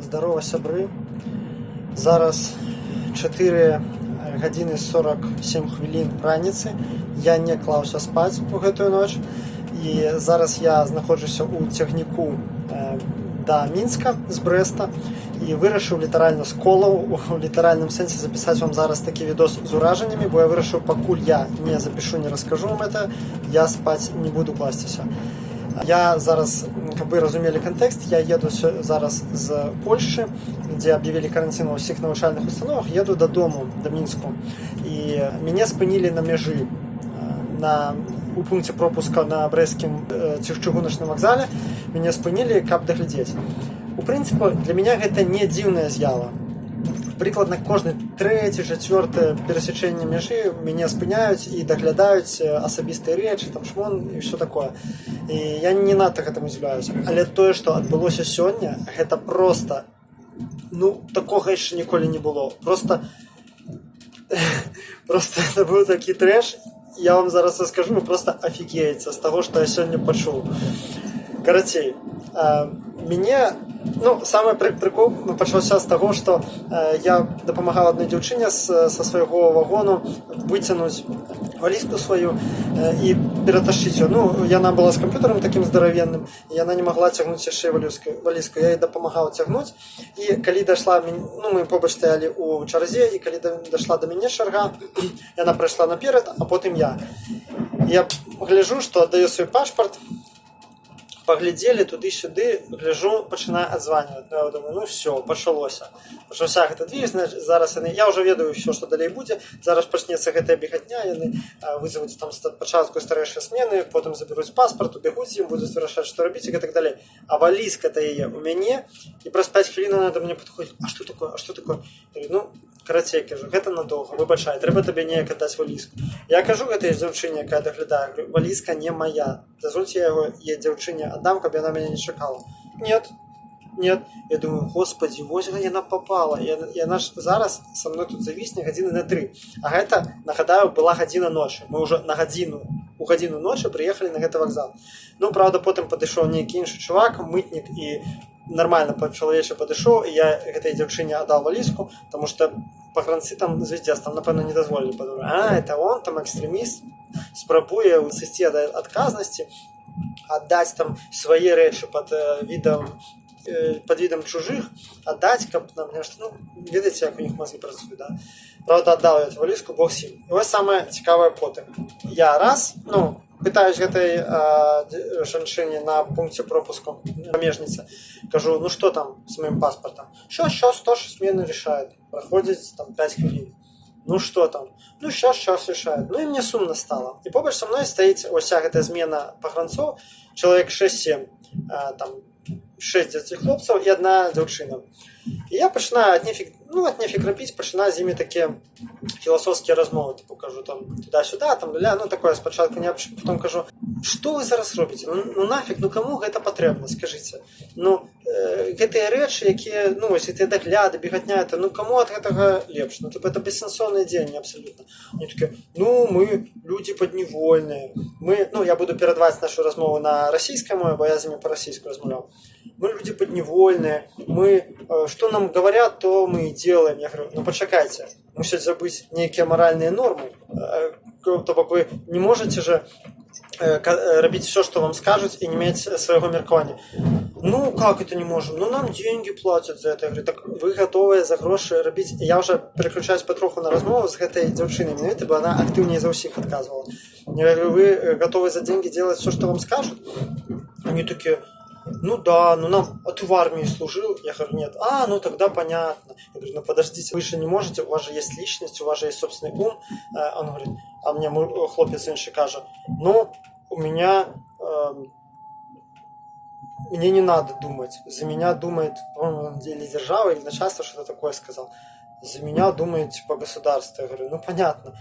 Здорово, сябры. Зараз 4 гадзіны 47 хвілін раніцы. Я не клаўся спаць у гэтую ноч. І зараз я знаходжуся ў цягніку да Мінска з Брэста і вырашыў літаральна з колаў у літаральным сэнсе запісаць вам зараз такі відос з уражаннямі, бо я вырашыў, пакуль я не запішу, не раскажу вам это, я спаць не буду класціся. Я зараз, каб вы разумелі кантэкст, я еду зараз з Польшчы, дзе аб'явілі карантин ва ўсіх навучальных установах, еду дадому, да Мінску. І мяне спынілі на мяжы у пункце пропуска на брэсцкім чыгуначным вакзале. Мяне спынілі, каб даглядзець. У прынцыпе, для мяне гэта не дзіўная з'ява. Прыкладна кожны 3-4 перасячэнне мяжы мяне спыняюць і даглядаюць асабістыя рэчы, там шмон і ўсё такое. І я не надта гэтаму здзіўляюся. Але тое, што адбылося сёння, гэта проста, такога яшчэ ніколі не было. Просто это быў такі трэш. Я вам зараз раскажу, вы просто офігееце з таго, што я сёння пачуў. Карацей, мяне, самы прыкол пачаўся з таго, што я дапамагаў адной дзяўчыне са свайго вагону выцянуць валізку сваю і ператашчыць ее. Яна была з камп'ютарам такім здаравенным, і яна не магла цягнуць яшчэ валізку. Я ёй дапамагаў цягнуць, і калі дайшла, мы побач стаялі ў чарзе, і калі дайшла да мяне чарга, яна прайшла наперад, а потым я. Я гляджу, што аддаю свой пашпарт, паглядзелі туды-сюды, гляджу, пачынае адзваніваць. Я думаю, все, пачалося. Пачаўся гэта движ, зараз я ўжо ведаю ўсё, што далей будзе. Зараз пачнецца гэтая бегатня, яны вызовуць там пачатку старэйшай смены, потым забяруць паспарт, убегуць ім, будуць вырашаць, што рабіць і гэтак далей. А валізка-то яе ў мяне, і праз 5 хвілін яна да мяне падходзіць. А што такое? Я говорю, карацей, кажу, гэта надоўга, выбачай, трэба табе неяк аддаць валізку. Я кажу гэтай дзяўчыне, якая даглядае, говорю, валізка не мая. Дазвольце я яе дзяўчыне аддам, каб яна мяне не чакала. Нет. Я думаю, господи, вось яна попала. Яна ж зараз са мной тут завісне гадзіны на 3. А гэта, нагадаю, была гадзіна ночы. Мы ўжо у гадзіну ночы прыехалі на гэты вакзал. Правда, потым падышоў нейкі іншы чувак, мытнік, і нормально па-чалавечы падышоў, і я гэтай дзяўчыне аддаў валізку, таму што пагранцы там звездец, там, напэўна, не дазволілі. Падумаю, это он, там, экстрэміст, спрабуе сысці ад адказнасці, аддаць там свае рэчы пад видом чужих, отдать, каб нам нешта, ведаеце, як у них мозги працуюць, да? Правда, аддаў эту валізку, бог з ім. І вось самае цікавае потым. Я пытаюсь гэтай жанчыне на пункце пропуску памежніцы, кажу, што там з маім паспартам? Сейчас тоже смену решает. Проходит там 5 хвілін. Что там? Сейчас решает. И мне сумно стало. И побач со мной стоит вся эта змена пагранцоў, человек 6-7, там 6 дзяцей хлопцаў і адна дзяўчына. І я пачынаю ад нефік рабіць, пачынаю з імі такія філасофскія размовы, кажу там туда-сюда, там такое спачатку не, потом кажу, што вы зараз робіце? Нафіг, каму гэта патрэбна, скажыце. Гэтыя рэчы, якія, вось гэтыя дагляды, бегатня, это, каму ад гэтага лепш? Это бессэнсоўныя дзеянні абсалютна. Они такія, мы людзі падневольныя. Я буду перадаваць нашу размову на расійскай мове, бо я з імі па-расійску размаўляў. Мы люди подневольные, что нам говорят, то мы и делаем. Я говорю, почакайте, мусите забыть некие моральные нормы. То бок вы не можете же робить все, что вам скажут, и не иметь своего меркавання. Как это не можем? Нам деньги платят за это. Я говорю, так вы готовы за гроши робить? Я уже переключаюсь потроху на размову с этой девчиной, бо она активнее за всех отказывала. Я говорю, вы готовы за деньги делать все, что вам скажут? Они такие... Да, нам, а ты в армии служил? Я говорю, нет. Тогда понятно. Я говорю, подождите, вы же не можете, у вас же есть личность, у вас же есть собственный ум. Он говорит, а мне хлопец інший каже, у меня, мне не надо думать. За меня думает, по-моему, или держава, или начальство, что-то такое сказал. За меня думает, государство. Я говорю, понятно.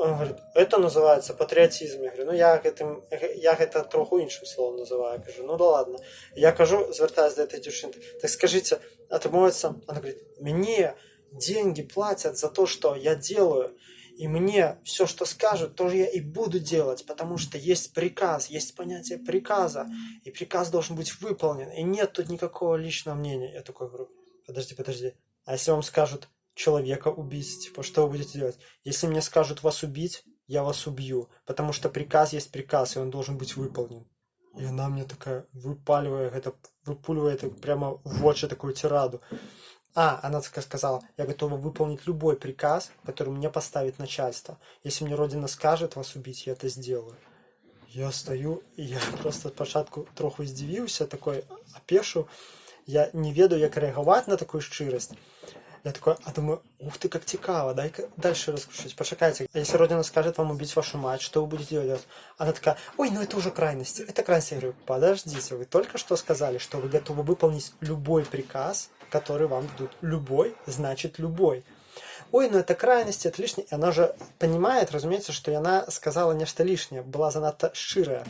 Он говорит, это называется патриотизм. Я говорю, я гэта троху іншым словом называю. Я кажу, да ладно. Я кажу, звертаюсь до этой девчины, так скажите, отмоется? Она говорит, мне деньги платят за то, что я делаю. И мне все, что скажут, тоже я и буду делать, потому что есть приказ, есть понятие приказа, и приказ должен быть выполнен, и нет тут никакого личного мнения. Я такой говорю, подожди, а если вам скажут человека убить, типа, что вы будете делать? Если мне скажут вас убить, я вас убью, потому что приказ есть приказ, и он должен быть выполнен. И она мне такая, выпуливает прямо в очи такую тираду. Она сказала, я готова выполнить любой приказ, который мне поставит начальство. Если мне Родина скажет вас убить, я это сделаю. Я стою, і я просто спочатку трохи здивився, такой опешу. Я не ведаю, як реагувати на таку щирість. Я такой, думаю, ух ты, как цікаво, дай-ка дальше раскручивать. Почекайте, если Родина скажет вам убить вашу мать, что вы будете делать? Она такая, ой, ну это уже крайности, это крайности. Я говорю, подождите, вы только что сказали, что вы готовы выполнить любой приказ, который вам дадут. Любой, значит любой. Ой, ну это крайности, это лишнее. И она же понимает, разумеется, что она сказала нечто лишнее, была занадто ширая.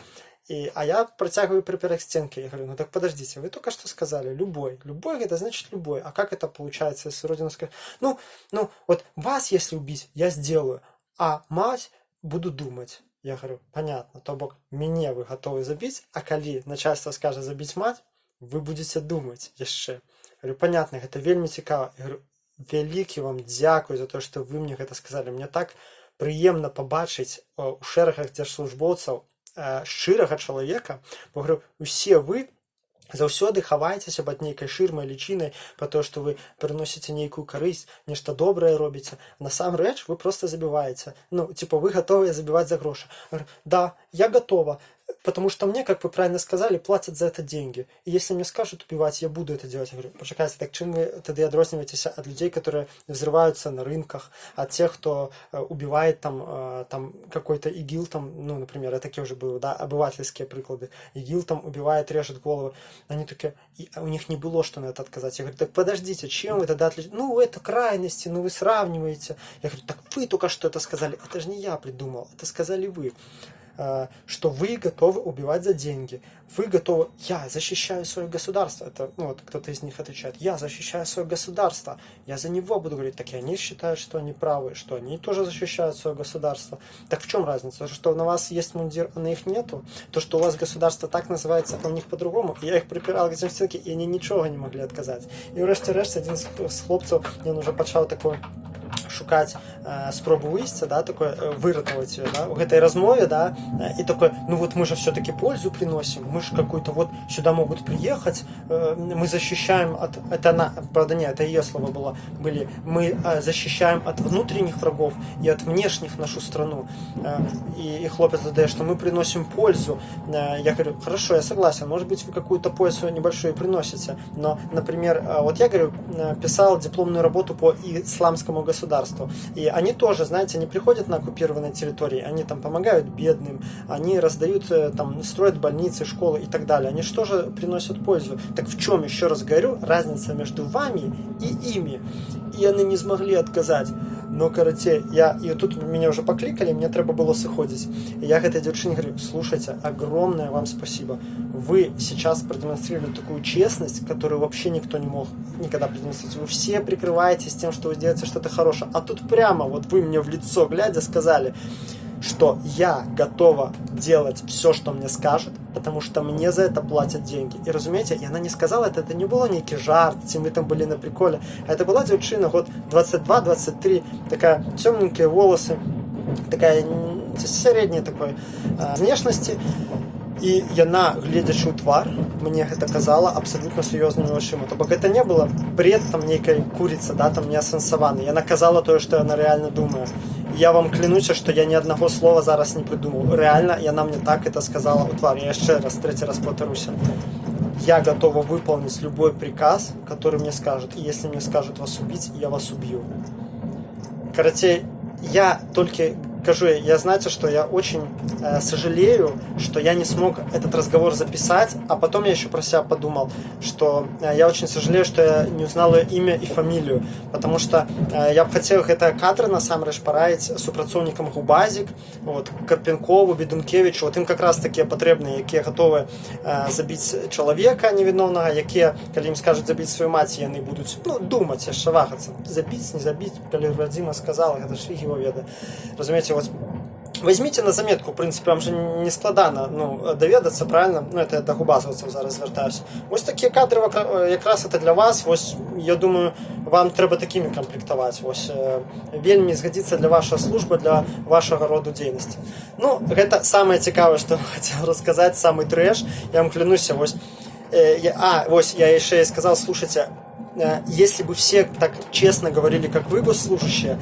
А я протягиваю припер к стенке. Я говорю, ну так подождите, вы только что сказали любой. Любой это значит любой. А как это получается, если Родина скажет? Ну, вот вас, если убить, я сделаю, а мать буду думать. Я говорю, понятно, то бок, меня вы готовы забить, а коли начальство скажет забить мать, вы будете думать еще. Я говорю, понятно, это вельми цікаво. Я говорю, вялікі вам дякую за то, что вы мне это сказали. Мне так приемно побачить у шэрагах дзяржслужбоўцаў шчырага чалавека, бо говорю, усе вы заўсёды хаваецеся пад нейкай шырмай лічынай па то, што вы прыносіце нейкую карысць, нешта добрае робіце. Насамрэч вы просто забіваеце. Ну, типа, вы готовы забивать за гроши. Говорю, да, я готова, потому что мне, как вы правильно сказали, платят за это деньги. И если мне скажут убивать, я буду это делать. Я говорю, почекайте, так чем вы тогда отрозниваетесь от людей, которые взрываются на рынках, от тех, кто убивает там какой-то ИГИЛ, там, ну, например, это такие уже были, да, обывательские приклады. ИГИЛ там убивает, режет голову. Они такие, у них не было что на это отказать. Я говорю, так подождите, чем вы тогда отличаетесь? Ну, это крайности, ну, вы сравниваете. Я говорю, так вы только что это сказали. Это же не я придумал, это сказали вы. Что вы готовы убивать за деньги. Вы готовы... Я защищаю свое государство. Это, ну, вот кто-то из них отвечает. Я защищаю свое государство. Я за него буду говорить. Так и они считают, что они правы, что они тоже защищают свое государство. Так в чем разница? Что на вас есть мундир, а на их нету? То, что у вас государство так называется, а у них по-другому. Я их припирал к этим стенке, и они ничего не могли отказать. И врешті-решт один з хлопців, він уже почав такой шукать спробу выйсця, да, такое выратаваць ее, да, в этой размове, да, и такой, ну вот мы же все-таки пользу приносим, мы же какую-то вот сюда могут приехать, мы защищаем от, это она, правда нет, это ее слова были, мы защищаем от внутренних врагов и от внешних нашу страну, и хлопец задает, что мы приносим пользу. Я говорю, хорошо, я согласен, может быть вы какую-то пользу небольшую приносите, но, например, вот я говорю, писал дипломную работу по исламскому государству. И они тоже, знаете, не приходят на оккупированные территории, они там помогают бедным, они раздают, там, строят больницы, школы и так далее. Они же тоже приносят пользу. Так в чем, еще раз говорю, разница между вами и ими? И они не смогли отказать. Но, короче, и тут меня уже покликали, мне треба было сыходить. И я к этой девчине говорю, слушайте, огромное вам спасибо. Вы сейчас продемонстрировали такую честность, которую вообще никто не мог никогда продемонстрировать. Вы все прикрываетесь тем, что вы делаете что-то хорошее. А тут прямо вот вы мне в лицо глядя сказали, что я готова делать все, что мне скажут, потому что мне за это платят деньги. И разумеете, и она не сказала это не было некий жарт, мы там были на приколе. Это была девчина, год 22-23, такая темненькие волосы, такая средней такой внешности. І яна, глядячи у твар, мне гэта казала абсолютно сур'ёзнымі вачыма. То бок гэта не было бред там нейкай курицы, да, там не асэнсаваны. Яна казала тое, што яна рэальна думае. Я вам клянуся, што я ні аднаго слова зараз не придумаў. Реально, яна мне так это сказала у твар. Я яшчэ раз, третий раз повторюся. Я готова выполнить любой приказ, который мне скажут. И если мне скажут вас убить, я вас убью. Короче, я только скажу, я, знаете, что я очень сожалею, что я не смог этот разговор записать, а потом я еще про себя подумал, что я очень сожалею, что я не узнал ее имя и фамилию, потому что я бы хотел это кадры насамрэч параіць супрацоўнікам Губазик, вот, Карпенкову, Бедункевичу, вот им как раз такие потребные, якія готовы забить человека невиновного, якія, калі им скажут забить свою мать, яны будут, ну, думать, яшчэ вагацца, забить, не забить, калі Вадзіма сказал, это ж фиг его ведае. Разумеете, вот возьмите на заметку, в принципе, вам же не складана, ну, доведаться, правильно? Ну, это я до губазовцев зараз звертаюся. Ось такі кадри, якраз это для вас, ось, я думаю, вам треба такими комплектовать, ось, вельмі згодится для вашей службы, для вашего роду деятельности. Ну, это самое цікавое, что я хотел рассказать, самый трэш, я вам клянусь, ось, ось, я еще и сказал, слушайте, если бы все так честно говорили, как вы, госслужащие,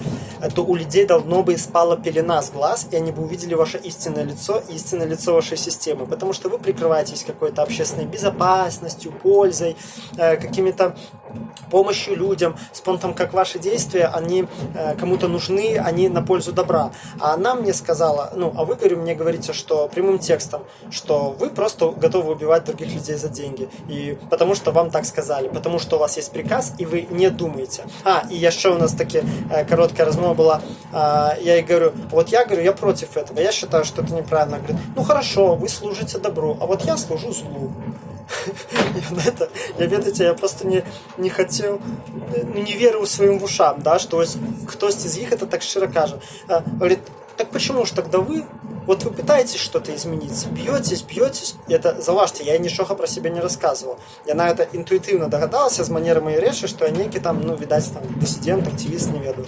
то у людей давно бы спала пелена с глаз, и они бы увидели ваше истинное лицо вашей системы. Потому что вы прикрываетесь какой-то общественной безопасностью, пользой, какими-то помощью людям, с понтом, как ваши действия, они кому-то нужны, они на пользу добра. А она мне сказала, ну, а вы, говорю, мне говорите, что прямым текстом, что вы просто готовы убивать других людей за деньги. И потому что вам так сказали, потому что у вас есть приказ, и вы не думаете. И еще у нас таки короткая размова была, я ей говорю, вот я говорю, я против этого, я считаю, что это неправильно. Она говорит, ну хорошо, вы служите добру, а вот я служу злу. Ведаеце, я просто не хотел, не верил своим ушам, да, что кто-то из них это так широко кажет. Говорит, так почему же тогда вы пытаетесь что-то изменить, бьетесь, и это, заўважце, я нічога про себя не рассказывал. Яна это интуитивно догадалась з манеры моей речи, что я некий там, ну, видать, там, диссидент, активист, не ведаю.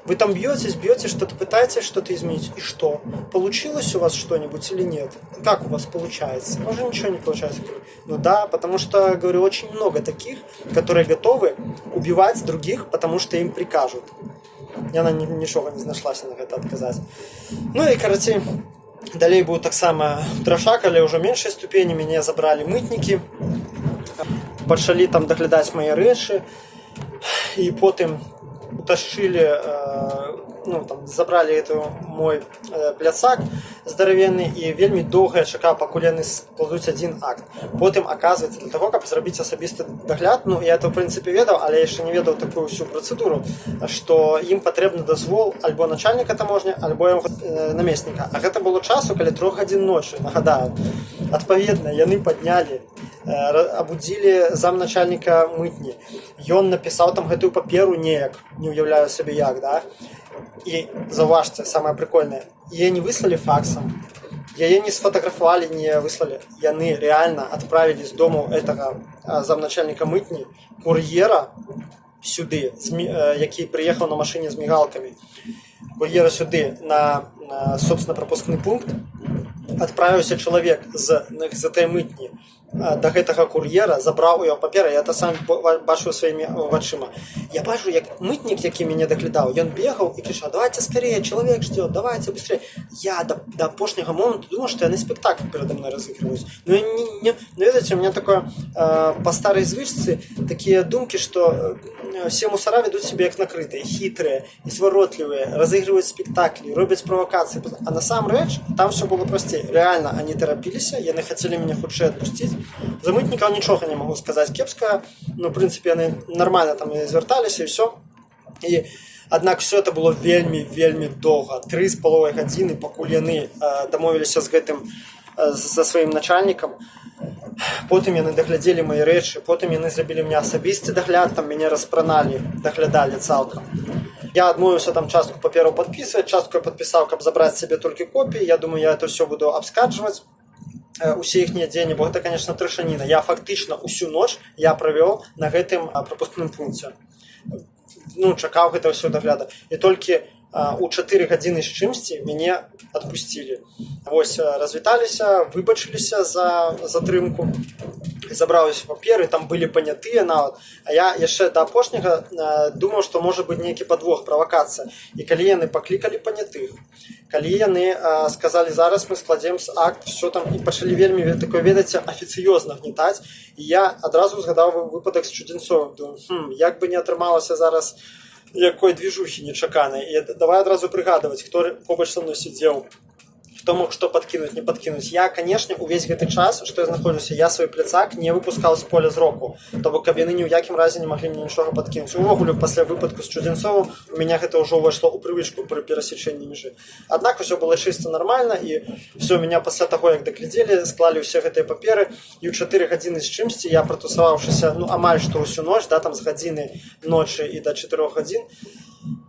Вы там бьетесь, что-то пытаетесь что-то изменить, и что? Получилось у вас что-нибудь или нет? Как у вас получается? Уже ничего не получается. Ну да, потому что, говорю, очень много таких, которые готовы убивать других, потому что им прикажут. Яна нічога не знайшлася на гэта адказаць. Ну і, карацей, далей быў таксама трэшак, але ўжо меншай ступені, мяне забралі мытнікі, пачалі там даглядаць мае рэчы, і потым утащили, ну, там, забрали эту мой пляцак здаравенны, і вельмі доўга я чакаў, пакуль яны складуць один акт. Потым, аказваецца, для того, каб зрабіць асабісты дагляд, ну, я это, в принципе, ведаў, але яшчэ не ведаў такую всю працэдуру, што ім патрэбны дазвол альбо начальніка таможні, альбо яго намесніка. А гэта было часу, каля 3 гадзін ночы, нагадаю. Адпаведна, яны паднялі, абудзілі замначальніка мытні. Ён напісаў там гэтую паперу неяк, не уяўляю сабе як, да? І, заўважце, самае прикольнае, яе не выслалі факсам, яе не сфотаграфавалі, не выслалі. Яны реально адправілі з дому этого замначальніка мытні кур'ера сюды, які прыехаў на машыне з мігалкамі. Кур'ера сюды на собственно, пропускны пункт. Адправіўся чалавек з гэтай мытні да гэтага кур'ера, забраў яго паперы, я это сам бачу сваімі вачыма. Я бачу, як мытнік, які мяне даглядаў, ён бегаў і крычаў, давайте скорее, чалавек ждет, давайте быстрее. Я до апошняга моменту думаў, што яны спектакль перада мной разыгрываюць. Ну, ведаеце, у меня такое по старой звычцы такія думкі, што все мусора ведут себя як накрытые, хитрые, изворотлivые, разыгрывают спектакли, робят провокации. А насамрэч, там все было простей. Реально, они торопились, яны хотели меня хутчэй отпустить. За мытников ничего не могу сказать кепска. Ну, в принципе, они нормально там и звертались, и все. И аднак все это было вельмі доўга. 3,5 гадзіны, пакуль яны дамовіліся з гэтым, за сваім начальнікам. Потым яны даглядзелі мае рэчы, потым яны зрабілі мне асабісты дагляд, там мяне распраналі, даглядалі цалкам. Я адмовіўся там частку папераў падпісваць, частку я падпісаў, каб забраць себе толькі копіі. Я думаю, я это все буду абскарджваць, усе іхнія дзеянні, бо гэта, конечно, трэшаніна. Я фактычна усю ноч я правёў на гэтым прапускным пункце. Ну, чакаў гэта ўсё дагляда. І толькі у 4 гадзіны з чымсьці мяне адпусцілі. Вось, развіталіся, выбачыліся за затрымку, забраўся паперы, там былі панятыя нават. А я яшчэ да апошняга думаў, што можа быць нейкі падвох, правакацыя. І калі яны паклікалі панятых, калі яны сказалі, зараз мы складзем акт, все там, і пачалі вельмі такое, ведаеце, афіцыёзна гнетаць, і я адразу згадаў выпадак з Чудзенцовым. Думаю, як бы не атрымалася зараз якой движухі нечаканай. І давай адразу прыгадваць, хто побач са мной сидзеў, хто мог што падкінуць, не падкінуць. Я, канешне, увесь гэты час, што я знаходжуся, я свой пляцак не выпускаў з поля зроку. То бок, каб яны ні ў якім разе не маглі мне нічога падкінуць. Увогуле, пасля выпадку з Чудзенцовым у мяне гэта ўжо ўвайшло ў прывычку пры перасечэнні мяжы. Аднак усё было чыста нармальна, і все, меня пасля таго, як даглядзелі, склалі ўсе гэтыя паперы, і ў 4 гадзіны з чымсьці я, пратусаваўшыся, амаль што ўсю ноч, да, там з гадзіны ночы і да 4 гадзін,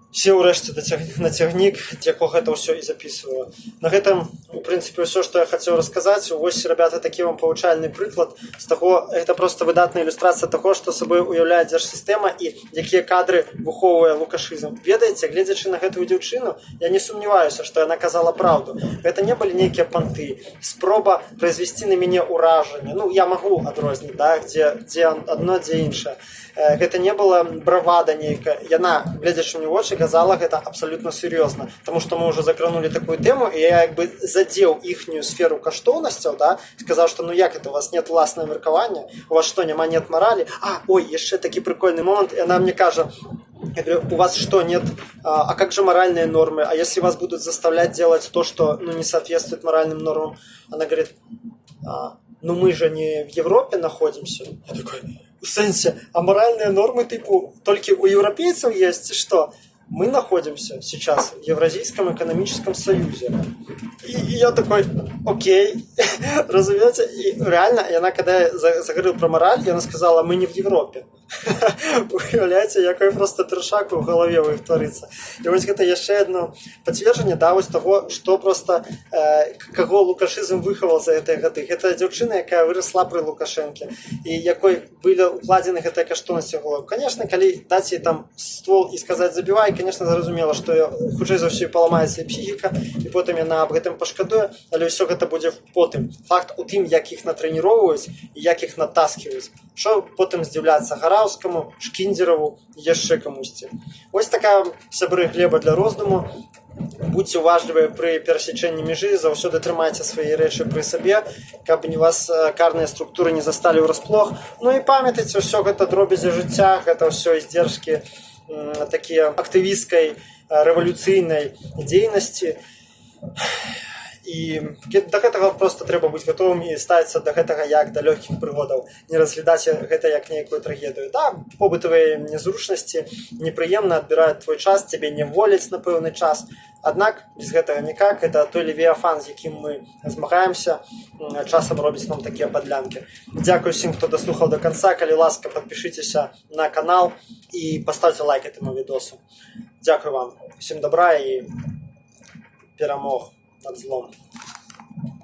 сеў урэшце на цягнік, з якога гэта ўсё і записываю. На гэтым, у прынцыпе, ўсё, што я хацеў расказаць. Вось, ребята, такі вам павучальны прыклад з таго, гэта проста выдатная ілюстрацыя таго, што сабой уяўляе дзяржсістэма і якія кадры выхоўвае лукашызм. Ведаеце, гледзячы на гэтую дзяўчыну, я не сумняваюся, што яна казала праўду. Гэта не былі нейкія панты, спроба произвесці на мяне ўражанне. Ну, я магу адрозніць, да, дзе адно, дзе іншае. Гэта не была бравада нейкая. Яна, гледзячы мне ў вочы, казала гэта абсалютна сур'ёзна, таму што мы ўжо закранули такую тэму, і я як бы задзеў іхнюю сферу каштоўнасцяў, да, сказаў, што ну як это, у вас нет уласнае меркавання, у вас што, няма нет моралі? Ой, яшчэ такі прикольны момант, і она мне кажа, я говорю, у вас что, нет, а как же моральные нормы, а если вас будут заставлять делать то, что ну, не соответствует моральным нормам? Она говорит, ну мы же не в Европе находимся. Я такой, в сенсе, а моральные нормы типа только у европейцев есть, что? Мы находимся сейчас в Евразийском экономическом союзе. И я такой, окей, разумеете? И реально, она когда я заговорил про мораль, она сказала, мы не в Европе. Уявляеце, якой просто трешак у голове у іх творыцца. І вось гэта яшчэ одно пацверджанне, да, вось таго, што просто каго лукашызм выхаваў за гэтыя гады. Гэта дзяўчына, якая вырасла пры Лукашэнке і якой былі укладзены гэтыя каштоўнасці головы. Конечно, калі даць ей там ствол і сказаць забівай, конечно, зразумела, што хутчэй за ўсё паламаецца псіхіка, і потым яна аб гэтым пашкадуе, але ўсё гэта будзе потым. Факт у тым, як іх натрэніроўваюць і як іх натаскиваюць. Що потым здзіўляцца Гараўскаму, Шкіндзераву і яшчэ камусьці. Вось такая, сябры, глеба для роздуму. Будьце уважлівыя пры перасечэнні мяжы, заўсёды трымайце свае рэчы пры сабе, каб вас карныя структуры не засталі ўрасплох. Ну і памятайце, ўсё гэта дробязі жыцця, гэта ўсё издержкі такія актывісцкай рэвалюцыйнай дзейнасці. І да гэтага проста трэба быць гатовым і ставіцца да гэтага як да лёгкіх прыгодаў, не разглядаць гэта як нейкую трагедыю. Да, побытавыя незручнасці непрыемна адбіраюць твой час, цябе не воляць на пэўны час. Аднак без гэтага ніяк, это той левіафан, з якім мы змагаемся, часам робіць нам такія падлянкі. Дзякую всім, хто даслухаў до конца. Калі ласка, подпішыцеся на канал і поставьте лайк этому відосу. Дзякую вам. Всім добра і перамог над злом.